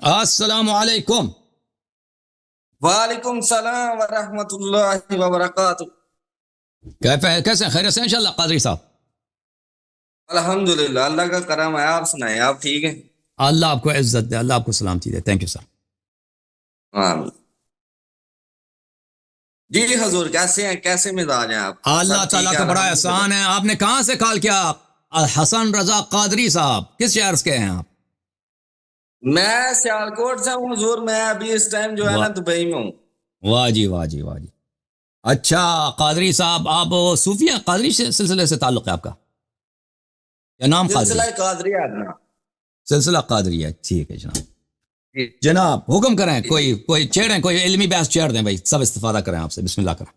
السلام علیکم. وعلیکم السلام ورحمۃ اللہ وبرکاتہ. کیسے ہیں؟ خیریت سے ان شاء اللہ قادری صاحب؟ الحمدللہ اللہ کا کرم ہے. آپ سنائیں، آپ ٹھیک ہیں؟ اللہ آپ کو عزت دے، اللہ آپ کو سلامتی دے. Thank you sir. آمین. جی حضور، کیسے ہیں؟ کیسے مزاج ہیں آپ؟ اللہ سب تعالیٰ ٹھیک کا ہے بڑا الحمدللہ. احسان ہے. آپ نے کہاں سے کال کیا؟ حسن رضا قادری صاحب کس شہر کے ہیں آپ؟ میں سیالکوٹ سے ہوں حضور. میں ابھی اس ٹائم جو ہے نا دبئی میں ہوں. واہ جی واہ جی واہ جی. اچھا قادری صاحب، آپ صوفی ہیں؟ قادری سلسلے سے تعلق ہے آپ کا یا نام قادری؟ سلسلہ قادری آدنا. سلسلہ قادری ہے. ٹھیک ہے جناب. جی. جناب حکم کریں، کوئی چھیڑیں، کوئی علمی بحث چھیڑ دیں بھائی، سب استفادہ کریں آپ سے. بسم اللہ کریں.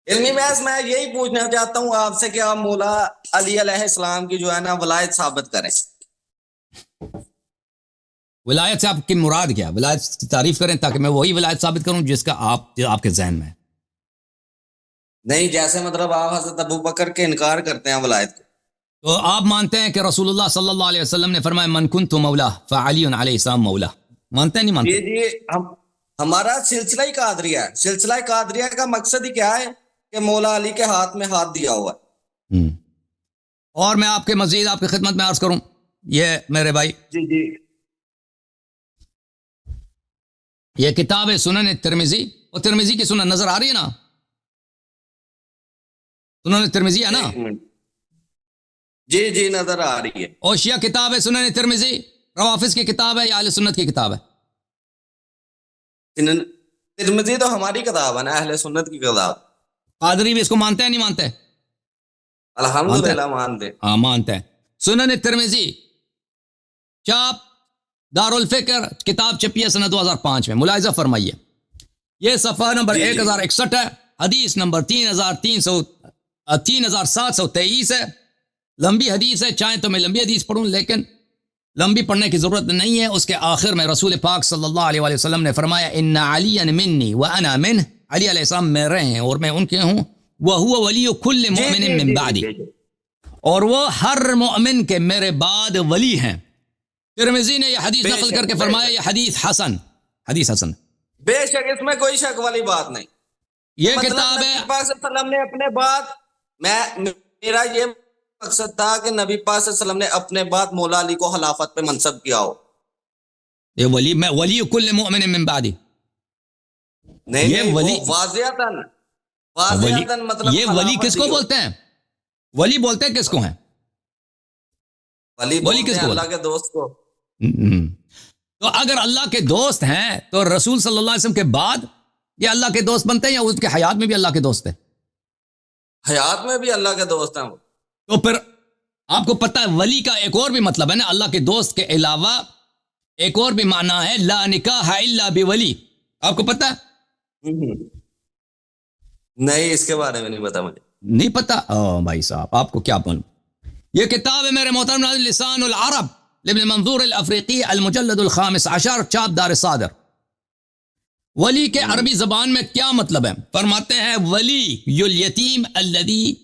علمی بحث میں یہی پوچھنا چاہتا ہوں آپ سے کہ آپ مولا علی علیہ السلام کی جو ہے نا ولایت ثابت کریں. ولایت سے آپ کی مراد کیا؟ ولایت کی تعریف کریں تاکہ میں وہی ولایت ثابت کروں جس کا آپ کے ذہن میں ہے. نہیں، جیسے مطلب آپ حضرت ابو بکر کے انکار کرتے ہیں ولایت کو، تو آپ مانتے ہیں کہ رسول اللہ صلی اللہ علیہ وسلم نے فرمایا من کنت مولا فعلی علیہ السلام مولا؟ مانتے ہیں نہیں مانتے؟ جی ہمارا سلسلہ ہی قادریہ ہے. سلسلہ قادریہ کا مقصد ہی کیا ہے کہ مولا علی کے ہاتھ میں ہاتھ دیا ہوا ہے. اور میں آپ کے مزید آپ کی خدمت میں عرض کروں، یہ میرے بھائی جی یہ کتاب ہے سنن ترمذی. اور ترمذی کی سنن نظر آ رہی ہے نا؟ سنن ترمذی ہے نا؟ جی نظر آ رہی ہے. اور شیعہ کتاب ہے سنن ترمذی، روافظ کی کتاب ہے یا اہل سنت کی کتاب ہے؟ ترمذی تو ہماری کتاب ہے نا، اہل سنت کی کتاب. قادری بھی اس کو مانتے ہیں نہیں مانتے؟ الحمدللہ مانتے. ہاں مانتے ہیں. سنن ترمذی چاپ دارالفکر، کتاب چھپی ہے سنہ 2005 میں. ملاحظہ فرمائیے، یہ صفحہ نمبر 1061 ہے، حدیث نمبر 3723 ہے. لمبی حدیث ہے، چاہیں تو میں لمبی حدیث پڑھوں لیکن لمبی پڑھنے کی ضرورت نہیں ہے. اس کے آخر میں رسول پاک صلی اللہ علیہ وسلم نے فرمایا ان علی منی وانا منہ، علی علیہ السلام میرے ہیں اور میں ان کے ہوں. وہو ولی کل مؤمن من بعدی، اور وہ ہر مؤمن کے میرے بعد ولی ہیں. ترمذی نے یہ حدیث نقل کر کے فرمایا یہ حدیث حسن. بے شک اس میں کوئی شک والی بات نہیں. یہ کتاب ہے. نبی پاک صلی اللہ علیہ وسلم نے اپنے بعد، میرا یہ مقصد تھا کہ نبی پاک صلی اللہ علیہ وسلم نے اپنے بعد مولا علی کو خلافت پہ منصب کیا ہو. یہ ولی کل مؤمن من بعدی. نہیں واضحتاً مطلب یہ ولی کس کو بولتے ہیں؟ ولی بولتے ہیں کس کو ہیں؟ ولی کس کو؟ اللہ کے دوست کو. تو اگر اللہ کے دوست ہیں تو رسول صلی اللہ علیہ وسلم کے بعد یہ اللہ کے دوست بنتے ہیں یا اس کے حیات میں بھی اللہ کے دوست ہیں؟ حیات میں بھی اللہ کے دوست ہیں. تو پھر آپ کو پتہ ہے ولی کا ایک اور بھی مطلب ہے نا، اللہ کے دوست کے علاوہ ایک اور بھی معنی ہے لا نکاح الا بولی. آپ کو پتہ ہے؟ نہیں، اس کے بارے میں نہیں پتا مجھے. نہیں پتہ؟ بھائی صاحب آپ کو کیا بولوں. یہ کتاب ہے میرے محترم ناظرین، لسان العرب لابن منظور الافریقی، المجلد الخامس عشر، چاپ دار صادر. ولی کے عربی زبان میں کیا مطلب ہے؟ فرماتے ہیں ولی الیتیم الذی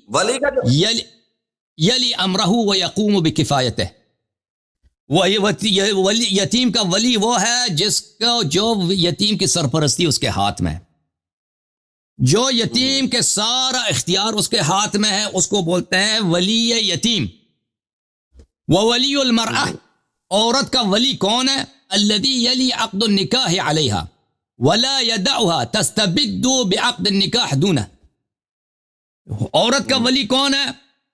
یلی امرہ ویقوم بکفایتہ. یتیم کا ولی وہ ہے جس کو جو یتیم کی سرپرستی اس کے ہاتھ میں ہے، جو یتیم کے سارا اختیار اس کے ہاتھ میں ہے، اس کو بولتے ہیں ولی یتیم. وولی المرأہ، عورت کا ولی کون ہے؟ الذی یلی عقد النکاح علیہا ولا یدعها تستبد بعقد النکاح دونہ. عورت کا ولی کون ہے؟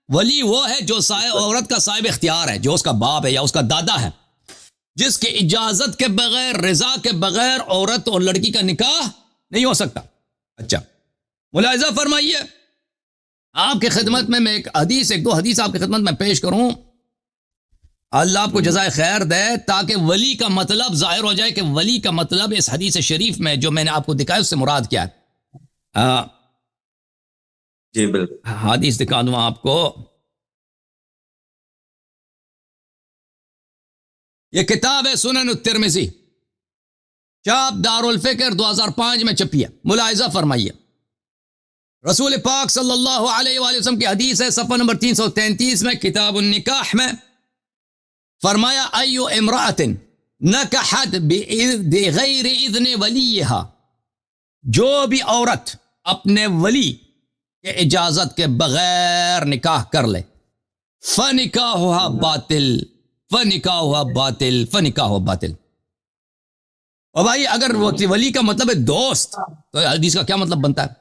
ولی وہ ہے جو عورت کا صاحب اختیار ہے، جو اس کا باپ ہے یا اس کا دادا ہے، جس کی اجازت کے بغیر، رضا کے بغیر عورت اور لڑکی کا نکاح نہیں ہو سکتا. اچھا ملاحظہ فرمائیے، آپ کی خدمت میں ایک دو حدیث آپ کی خدمت میں پیش کروں. اللہ آپ کو جزائے خیر دے تاکہ ولی کا مطلب ظاہر ہو جائے کہ ولی کا مطلب اس حدیث شریف میں جو میں نے آپ کو دکھایا اس سے مراد کیا ہے. جی بالکل حدیث دکھا دوں آپ کو. یہ کتاب ہے سنن الترمذی، چاپ دارالفکر 2005 میں چھپی ہے. ملاحظہ فرمائیے، رسول پاک صلی اللہ علیہ وآلہ وسلم کی حدیث ہے، صفحہ نمبر 333 میں، کتاب النکاح میں. فرمایا ایو امرأت نکحت بغیر اذن ولیہا، جو بھی عورت اپنے ولی کے اجازت کے بغیر نکاح کر لے، فنکاحها باطل فنکاحها باطل فنکاحها باطل۔ اور بھائی اگر ولی کا مطلب ہے دوست، تو حدیث کا کیا مطلب بنتا ہے؟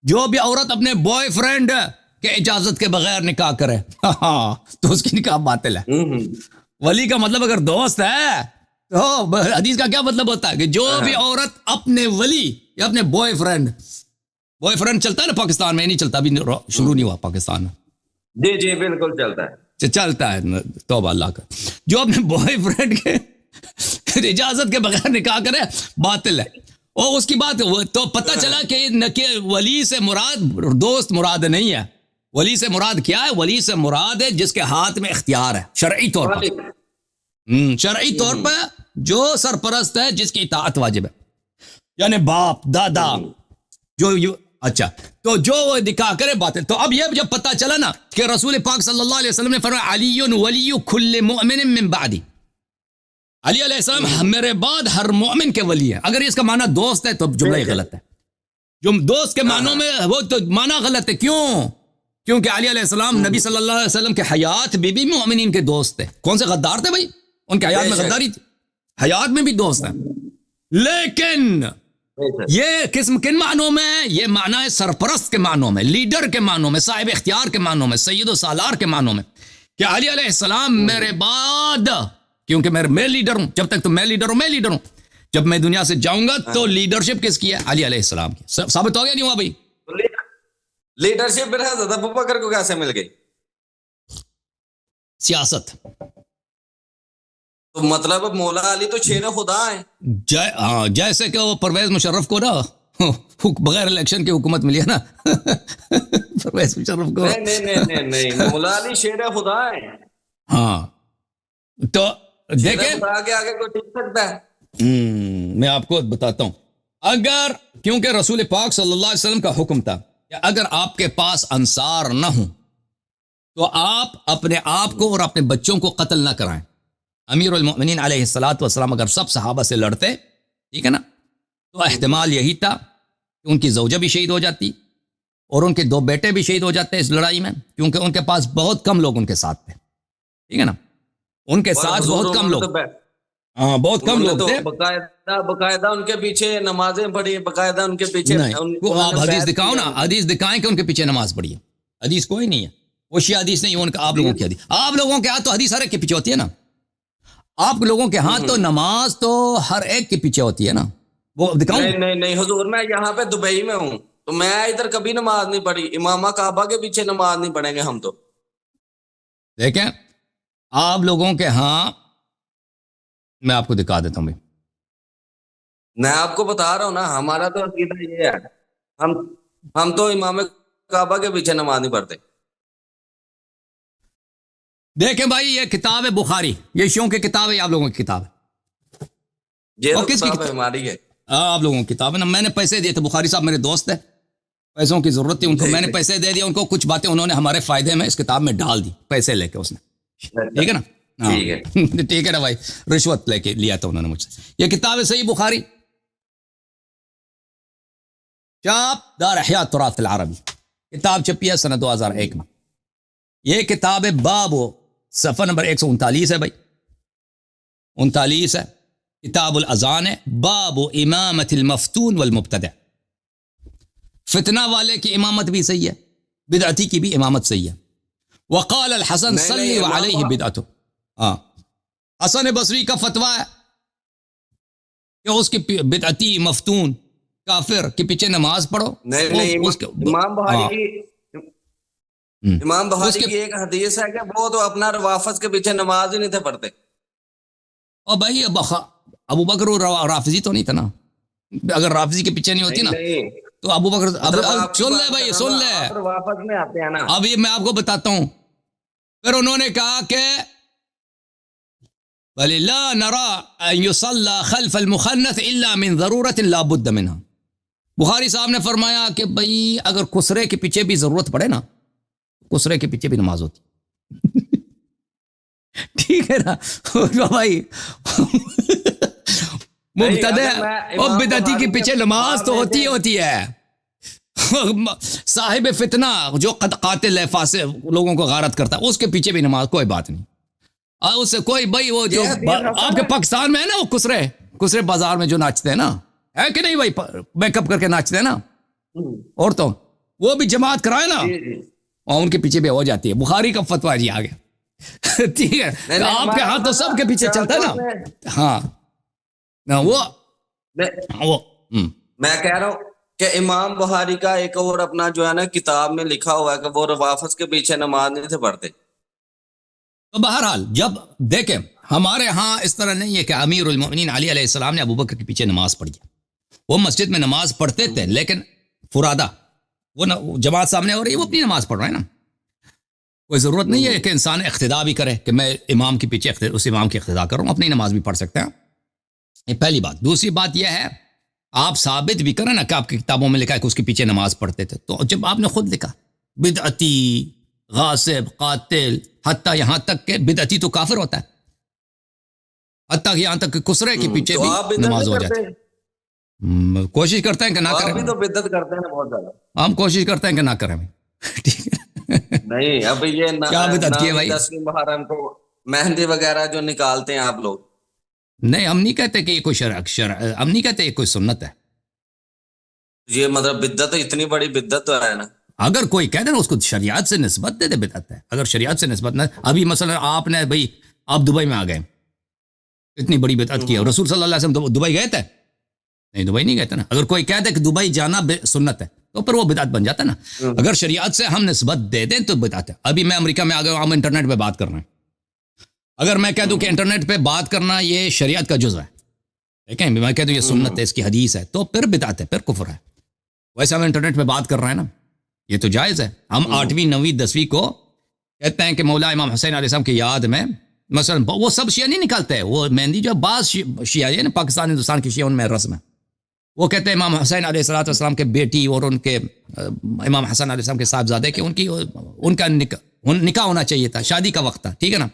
جو بھی عورت اپنے بوائے فرینڈ کے اجازت کے بغیر نکاح کرے تو اس کی نکاح باطل ہے۔ ولی کا مطلب اگر دوست ہے تو حدیث کا کیا مطلب ہوتا ہے کہ جو بھی عورت اپنے ولی یا اپنے بوائے فرینڈ چلتا ہے نا پاکستان میں، نہیں چلتا، ابھی شروع نہیں ہوا پاکستان میں، جی جی بالکل چلتا ہے، چلتا ہے، توبہ اللہ کا، جو اپنے بوائے فرینڈ کے اجازت کے بغیر نکاح کرے باطل ہے۔ اور اس کی بات تو پتہ چلا کہ ولی سے مراد دوست مراد نہیں ہے، ولی سے مراد کیا ہے؟ ولی سے مراد ہے جس کے ہاتھ میں اختیار ہے شرعی طور پر، شرعی طور پر جو سرپرست ہے، جس کی اطاعت واجب ہے، یعنی باپ دادا جو اچھا، تو جو نکاح کرے باطل۔ تو اب یہ جب پتہ چلا نا کہ رسول پاک صلی اللہ علیہ وسلم نے فرمایا علی ولی کل مؤمن من بعدی، علی علیہ السلام میرے بعد ہر مومن کے ولی ہے۔ اگر اس کا معنی دوست ہے تو جملہ ہی غلط ہے، جو دوست کے معنوں میں وہ تو معنی غلط ہے۔ کیوں؟ کیونکہ علی علیہ السلام نبی صلی اللہ علیہ وسلم کے حیات میں بھی مومنین کے دوست تھے۔ کون سے غدار تھے بھائی؟ ان کے حیات میں غداری تھی، حیات میں بھی دوست ہیں، لیکن یہ قسم کن معنوں میں؟ یہ معنی ہے سرپرست کے معنوں میں، لیڈر کے معنوں میں، صاحب اختیار کے معنوں میں، سید و سالار کے معنوں میں، کہ علی علیہ السلام میرے بعد، کیونکہ میں لیڈر ہوں، جب تک تو میں لیڈر ہوں، جب میں دنیا سے جاؤں گا تو لیڈرشپ کس کی ہے؟ علی علیہ السلام کی۔ ثابت ہو گیا نہیں ہوا بھائی؟ لیڈرشپ پھر حضرت ابوبکر کو کیسے مل گئی؟ سیاست۔ تو مطلب مولا علی تو شیر خدا ہیں، جیسے کہ وہ پرویز مشرف کو نا بغیر الیکشن کی حکومت ملی ہے نا پرویز مشرف کو، نہیں مولا علی شیر خدا ہیں۔ ہاں تو دیکھیں آگے کوئی ٹک سکتا ہے؟ میں آپ کو بتاتا ہوں، اگر کیونکہ رسول پاک صلی اللہ علیہ وسلم کا حکم تھا کہ اگر آپ کے پاس انصار نہ ہوں تو آپ اپنے آپ کو اور اپنے بچوں کو قتل نہ کرائیں۔ امیر المؤمنین علیہ الصلوۃ والسلام اگر سب صحابہ سے لڑتے، ٹھیک ہے نا، تو احتمال یہی تھا کہ ان کی زوجہ بھی شہید ہو جاتی اور ان کے 2 بیٹے بھی شہید ہو جاتے اس لڑائی میں، کیونکہ ان کے پاس بہت کم لوگ ان کے ساتھ تھے، ٹھیک ہے نا، ان کے ساتھ بہت کم لوگ، بہت کم لوگ تھے۔ باقاعدہ ان کے پیچھے نمازیں پڑھی، باقاعدہ ان کے پیچھے آپ حدیث دکھاؤ نا، حدیث دکھائیں کہ ان کے پیچھے نماز پڑھی ہے، حدیث کوئی نہیں ہے، وہ شیعہ حدیث نہیں، ان کا آپ لوگوں کی حدیث، آپ لوگوں کے ہاں تو حدیث ہر ایک کے پیچھے ہوتی ہے نا، آپ لوگوں کے ہاں تو نماز تو ہر ایک کے پیچھے ہوتی ہے نا، وہ دکھاؤں؟ نہیں حضور، میں یہاں پہ دبئی میں ہوں تو میں ادھر کبھی نماز نہیں پڑھی، امامہ کعبہ کے پیچھے نماز نہیں پڑھیں گے ہم تو۔ دیکھیں آپ لوگوں کے ہاں، میں آپ کو دکھا دیتا ہوں بھائی، میں آپ کو بتا رہا ہوں نا، ہمارا تو عقیدہ یہ ہے، ہم تو امام کعبہ کے پیچھے نماز نہیں پڑھتے۔ دیکھیں بھائی یہ کتاب ہے بخاری، یہ شیعوں کی کتاب ہے، آپ لوگوں کی کتاب ہے، یہ اور کس کی کتاب ہے؟ ہماری ہے، آپ لوگوں کی کتاب ہے نا، میں نے پیسے دیے تھے، بخاری صاحب میرے دوست ہیں، پیسوں کی ضرورت تھی ان کو، میں نے پیسے دے دیا ان کو، کچھ باتیں انہوں نے ہمارے فائدے میں اس کتاب میں ڈال دی، پیسے لے کے اس نے، ٹھیک ہے نا، ٹھیک ہے نا بھائی، رشوت لے کے لیا تھا انہوں نے مجھ سے۔ یہ کتاب ہے صحیح بخاری، چاپ دار احیاء التراث العربی، کتاب چھپی ہے سنہ 2001 میں، یہ کتاب ہے باب صفحہ نمبر 139 ہے بھائی، 39 ہے، کتاب الاذان ہے، باب امامت المفتون والمبتدع، فتنہ والے کی امامت بھی صحیح ہے، بدعتی کی بھی امامت صحیح ہے۔ وقال الحسن صلی علیہ بدعتو، حسن بصری کا فتویٰ ہے کہ اس کی بدعتی مفتون کافر کے پیچھے نماز پڑھو۔ امام بخاری کی ایک حدیث ہے کہ وہ تو اپنا روافظ کے پیچھے نماز ہی نہیں تھے پڑھتے۔ اور بھائی ابو بکر رافضی تو نہیں تھا نا، اگر رافضی کے پیچھے نہیں ہوتی نا تو ابو بکر، سن لے بھائی سن لے، اب یہ میں آپ کو بتاتا ہوں، پھر انہوں نے کہا کہ وَلِلَّا نَرَى أَن يُصَلَّى خَلْفَ الْمُخَنَّثِ إِلَّا مِنْ ضَرُورَةٍ لَا بُدَّ مِنْهَا، بخاری صاحب نے فرمایا کہ بھئی اگر کسرے کے پیچھے بھی ضرورت پڑے نا، کسرے کے پیچھے بھی نماز ہوتی ٹھیک ہے نا بھائی مبتدع اور بدعتی کے پیچھے نماز تو ہوتی ہے صاحب فتنہ جو قاتل ہے فاسق لوگوں کو غارت کرتا ہے اس کے پیچھے بھی نماز کوئی بات نہیں. اور اس سے کوئی بھائی وہ جو آپ کے پاکستان میں ہے نا وہ کسرے بازار میں جو ناچتے ہیں نا ہے کہ نہیں بھائی میک اپ کر کے ناچتے ہیں نا عورتوں وہ بھی جماعت کرائے نا اور ان کے پیچھے بھی ہو جاتی ہے. بخاری کا فتویٰ جی آگے ٹھیک ہے آپ کے ہاتھ تو سب کے پیچھے چلتا ہے نا. ہاں وہ میں کہہ رہا ہوں کہ امام بخاری کا ایک اور اپنا جو ہے نا کتاب میں لکھا ہوا ہے کہ وہ روافظ کے پیچھے نماز نہیں تھے پڑھتے. تو بہرحال جب دیکھیں ہمارے ہاں اس طرح نہیں ہے کہ امیر المؤمنین علی علیہ السلام نے ابو بکر کے پیچھے نماز پڑھی. وہ مسجد میں نماز پڑھتے تھے لیکن فرادہ وہ جماعت سامنے ہو رہی ہے وہ اپنی نماز پڑھ رہے ہیں نا. کوئی ضرورت نہیں ہے کہ انسان اقتداء بھی کرے کہ میں امام کے پیچھے اس امام کی اقتداء کروں, اپنی نماز بھی پڑھ سکتے ہیں. یہ پہلی بات. دوسری بات یہ ہے آپ ثابت بھی کریں نا کہ آپ کی کتابوں میں لکھا ہے کہ اس کے پیچھے نماز پڑھتے تھے, تو جب آپ نے خود لکھا بدعتی غاصب قاتل حتیٰ یہاں تک کہ بدعتی تو کافر ہوتا ہے, حتیٰ کہ یہاں تک کہ کسرے کے پیچھے بھی نماز ہو جاتی ہے. کوشش کرتے ہیں کہ نہ کریں. آپ بھی تو بدعت کرتے ہیں بہت زیادہ. ہم کوشش کرتے ہیں کہ نہ کریں. ٹھیک ہے نہیں اب یہ کیا بدعت کی ہے بھائی؟ 10ویں محرم کو مہندی وغیرہ جو نکالتے ہیں آپ لوگ, نہیں ہم نہیں کہتے کہ یہ کوئی شرع ہم نہیں کہتے یہ کوئی سنت ہے. یہ مطلب بدعت اتنی بڑی بدعت تو ہے نا. اگر کوئی کہہ دے نا اس کو شریعت سے نسبت دے دے بدعت ہے. اگر شریعت سے نسبت نہ, ابھی مثلا آپ نے بھائی آپ دبئی میں آ گئے اتنی بڑی بدعت کی ہے, رسول صلی اللہ علیہ وسلم دبئی گئے تھے؟ نہیں دبئی نہیں گئے تھے نا. اگر کوئی کہہ دے کہ دبئی جانا سنت ہے تو پھر وہ بدعت بن جاتا ہے نا. اگر شریعت سے ہم نسبت دے دیں تو بدعت ہے. ابھی میں امریکہ میں آ گیا ہوں, ہم انٹرنیٹ پہ بات کر رہے ہیں, اگر میں کہہ دوں کہ انٹرنیٹ پہ بات کرنا یہ شریعت کا جزء ہے, دیکھیں میں کہہ دوں یہ سنت ہے اس کی حدیث ہے, تو پھر بدعت ہے, پھر کفر ہے. ویسے ہم انٹرنیٹ پہ بات کر رہے ہیں نا, یہ تو جائز ہے. ہم 8ویں 9ویں 10ویں کو کہتے ہیں کہ مولا امام حسین علیہ السلام کی یاد میں مثلا وہ سب شیعہ نہیں نکالتے, وہ مہندی جو بعض شیعہ ہے نا پاکستان ہندوستان کی شیعہ ان میں رسم ہے, وہ کہتے ہیں امام حسین علیہ السلام کے بیٹی اور ان کے امام حسن علیہ السلام کے صاحبزادے کہ ان کا نکاح ہونا چاہیے تھا, شادی کا وقت تھا, ٹھیک ہے نا,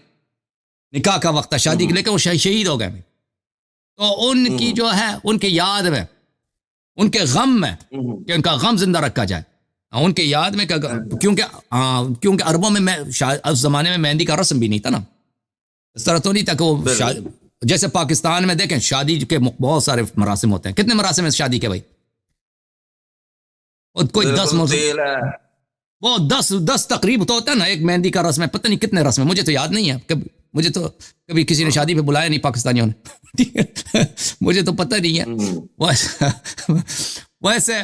نکاح کا وقت تھا شادی کے, لیکن وہ شہید ہو گئے. تو ان کی جو ہے ان کے یاد میں ان کے غم میں کہ ان کا غم زندہ رکھا جائے, ان کے یاد میں کیونکہ عربوں میں اس زمانے میں مہندی کا رسم بھی نہیں تھا نا, اس طرح تو نہیں تھا کہ وہ جیسے پاکستان میں دیکھیں شادی کے بہت سارے مراسم ہوتے ہیں. کتنے مراسم ہیں شادی کے بھائی؟ کوئی 10 وہ 10 تقریب تو ہوتا ہے نا. ایک مہندی کا رسم ہے, پتہ نہیں کتنے رسم ہے, مجھے تو یاد نہیں ہے. مجھے تو کبھی کسی نے شادی پہ بلایا نہیں پاکستانیوں نے, مجھے تو پتہ نہیں ہے. ویسے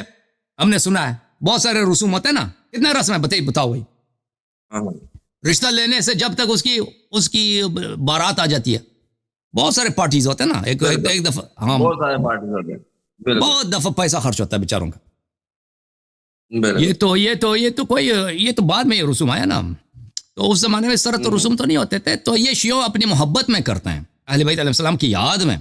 ہم نے سنا ہے بہت سارے رسوم ہوتے ہیں نا. کتنے رسم ہے بتاؤ بھائی؟ رشتہ لینے سے جب تک اس کی بارات آ جاتی ہے بہت سارے پارٹیز ہوتے ہیں نا. ایک دفعہ ہاں بہت سارے پارٹیز ہوتے ہیں, بہت دفعہ پیسہ خرچ ہوتا ہے بیچاروں کا. یہ تو بعد میں یہ رسوم آیا نا, تو اس زمانے میں اس طرح تو رسوم تو نہیں ہوتے تھے. تو یہ شیعہ اپنی محبت میں کرتے ہیں اہل بیت علیہ السلام کی یاد میں,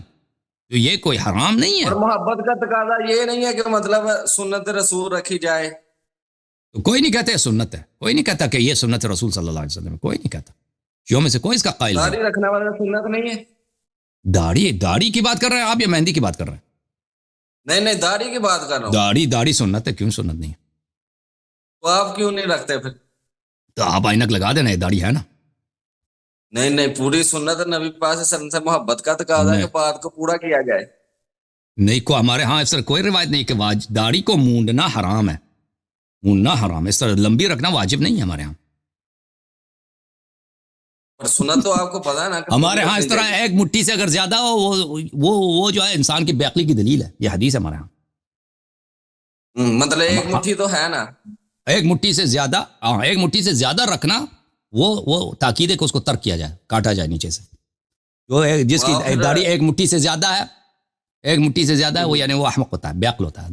تو یہ کوئی حرام نہیں ہے. اور محبت کا تقاضا یہ نہیں ہے کہ مطلب سنت رسول رکھی جائے. تو کوئی نہیں کہتے سنت ہے, کوئی نہیں کہتا کہ یہ سنت رسول صلی اللہ علیہ وسلم, کوئی نہیں کہتا. شیعوں میں سے کوئی اس کا قائل نہیں. داڑھی رکھنے والا سنت نہیں ہے. داڑھی کی بات کر رہے ہیں آپ یا مہندی کی بات کر رہے ہیں؟ نہیں داڑھی کی بات کر رہا ہوں. داڑھی سنت ہے, کیوں سنت نہیں ہے؟ تو آپ کیوں نہیں رکھتے پھر؟ تو آپ اینک لگا دینا, یہ داڑھی ہے نا. نہیں پوری سنت نبی پاک صلی اللہ علیہ وسلم سے محبت کا تقاضا ہے کہ بات کو پورا کیا جائے. نہیں کو ہمارے ہاں اس طرح کوئی روایت نہیں کہ داڑھی کو مونڈنا حرام ہے. مونڈنا حرام ہے, اس طرح لمبی رکھنا واجب نہیں ہے ہمارے ہاں. اور سنت تو آپ کو پتا ہے نا. ہمارے ہاں اس طرح ایک مٹھی سے اگر زیادہ ہو وہ جو ہے انسان کی بے عقلی کی دلیل ہے. یہ حدیث ہے ہمارے ہاں. مطلب ایک مٹھی تو ہے نا, ایک مٹھی سے زیادہ رکھنا وہ تاکید ہے کہ اس کو ترک کیا جائے, کاٹا جائے نیچے سے. جو جس کی داڑھی ایک مٹھی سے زیادہ ہے وہ یعنی وہ احمق ہوتا ہے, بے عقل ہوتا ہے.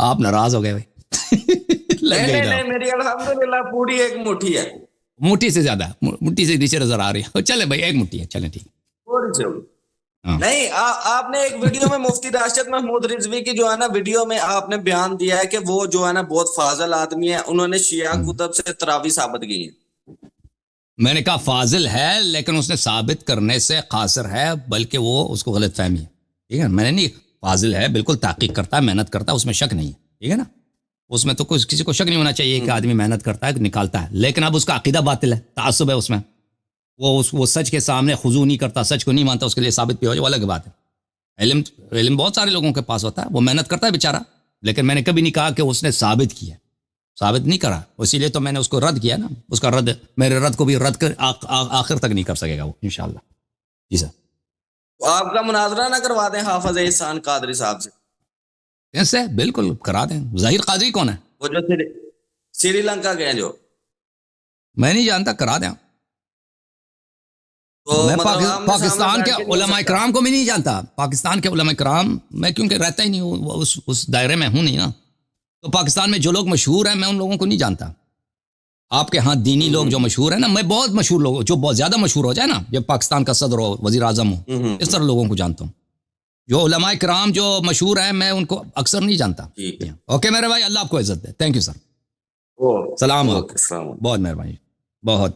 آپ ناراض ہو گئے بھائی؟ نہیں میری الحمدللہ پوری ایک مٹھی ہے. مٹھی سے زیادہ, مٹھی سے نیچے نظر آ رہی ہے. چلے بھائی ایک مٹھی ہے, چلے ٹھیک. نہیں آپ نے ایک ویڈیو میں مفتی راشد محمود رضوی کی جو ہے نا ویڈیو میں آپ نے بیان دیا ہے کہ وہ جو ہے نا بہت فاضل آدمی ہے, انہوں نے شیعہ کتب سے تراویح ثابت کی ہیں. میں نے کہا فاضل ہے لیکن اس نے ثابت کرنے سے قاصر ہے، بلکہ وہ اس کو غلط فہمی ہے، ٹھیک ہے، میں نے نہیں، فاضل ہے، بالکل تحقیق کرتا ہے، محنت کرتا ہے، اس میں شک نہیں ہے، ٹھیک ہے نا، اس میں تو کسی کو شک نہیں ہونا چاہیے کہ آدمی محنت کرتا ہے نکالتا ہے، لیکن اب اس کا عقیدہ باطل ہے، تعصب ہے اس میں، وہ سچ کے سامنے خضوع نہیں کرتا، سچ کو نہیں مانتا، اس کے لیے ثابت بھی ہو جائے وہ الگ بات ہے۔ علم بہت سارے لوگوں کے پاس ہوتا ہے، وہ محنت کرتا ہے بیچارہ، لیکن میں نے کبھی نہیں کہا کہ اس نے ثابت کیا، ثابت نہیں کرا، اسی لیے تو میں نے اس کو رد کیا نا، اس کا رد، میرے رد کو بھی رد کر آخر تک نہیں کر سکے گا وہ انشاءاللہ۔ جی سر، تو آپ کا مناظرہ نہ کروا دیں حافظ احسان قادری صاحب سے؟ ایسے بالکل کرا دیں۔ ظاہر قادری کون ہے؟ وہ جو سری لنکا گئے جو، میں نہیں جانتا، کرا دیں۔ تو میں مطلب آمنے پاکستان سامنے کے بیٹھ کے نہیں ہو علماء سکتا؟ کرام کو بھی نہیں جانتا، پاکستان کے علماء کرام میں کیونکہ رہتا ہی نہیں ہوں، اس دائرے میں ہوں نہیں نا، تو پاکستان میں جو لوگ مشہور ہیں میں ان لوگوں کو نہیں جانتا۔ آپ کے ہاں دینی لوگ جو مشہور ہیں نا، میں بہت مشہور لوگ جو بہت زیادہ مشہور ہو جائے نا، جب پاکستان کا صدر ہو، وزیر اعظم ہو، اس طرح لوگوں کو جانتا ہوں۔ جو علماء کرام جو مشہور ہیں میں ان کو اکثر نہیں جانتا۔ ٹھیک ہے، اوکے میرے بھائی، اللہ آپ کو عزت دے، تھینک یو سر، اوکے، سلام اوکے، السلام علیکم۔ بہت مہربانی، بہت